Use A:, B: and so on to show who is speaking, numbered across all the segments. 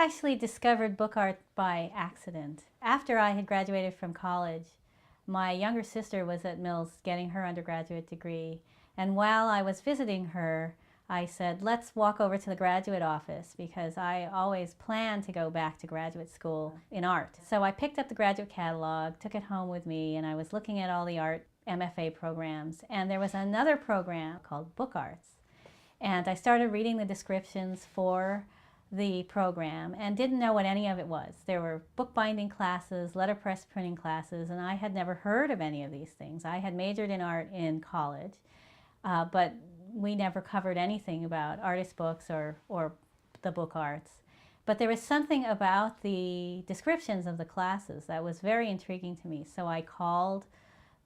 A: actually discovered book art by accident. After I had graduated from college, my younger sister was at Mills getting her undergraduate degree, and while I was visiting her, I said, let's walk over to the graduate office because I always planned to go back to graduate school in art. So I picked up the graduate catalog, took it home with me, and I was looking at all the art MFA programs, and there was another program called Book Arts. And I started reading the descriptions for the program and didn't know what any of it was. There were bookbinding classes, letterpress printing classes, and I had never heard of any of these things. I had majored in art in college, but we never covered anything about artist books or the book arts. But there was something about the descriptions of the classes that was very intriguing to me. So I called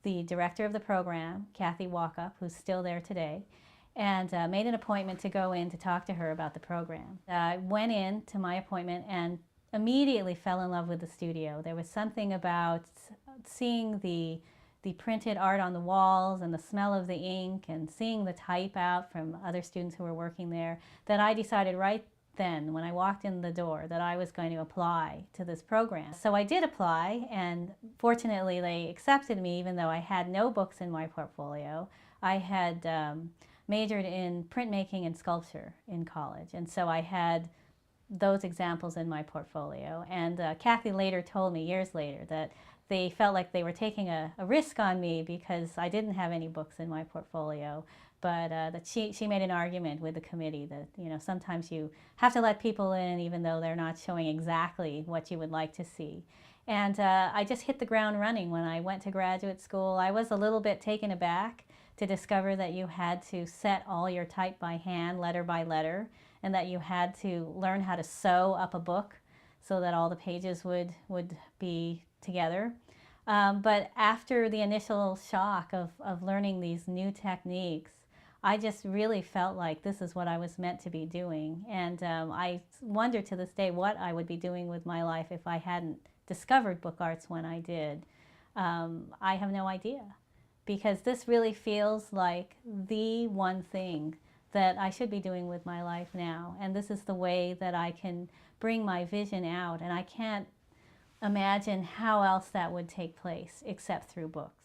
A: the director of the program, Kathy Walkup, who's still there today, and made an appointment to go in to talk to her about the program. I went in to my appointment and immediately fell in love with the studio. There was something about seeing the printed art on the walls and the smell of the ink and seeing the type out from other students who were working there that I decided right then, when I walked in the door, that I was going to apply to this program. So I did apply, and fortunately they accepted me even though I had no books in my portfolio. I had majored in printmaking and sculpture in college, and so I had those examples in my portfolio. And Kathy later told me, years later, that they felt like they were taking a risk on me because I didn't have any books in my portfolio, but that she made an argument with the committee that, you know, sometimes you have to let people in even though they're not showing exactly what you would like to see. And I just hit the ground running when I went to graduate school. I was a little bit taken aback to discover that you had to set all your type by hand, letter by letter, and that you had to learn how to sew up a book so that all the pages would be together. But after the initial shock of learning these new techniques, I just really felt like this is what I was meant to be doing. And I wonder to this day what I would be doing with my life if I hadn't discovered book arts when I did. I have no idea, because this really feels like the one thing that I should be doing with my life now. And this is the way that I can bring my vision out. And I can't imagine how else that would take place except through books.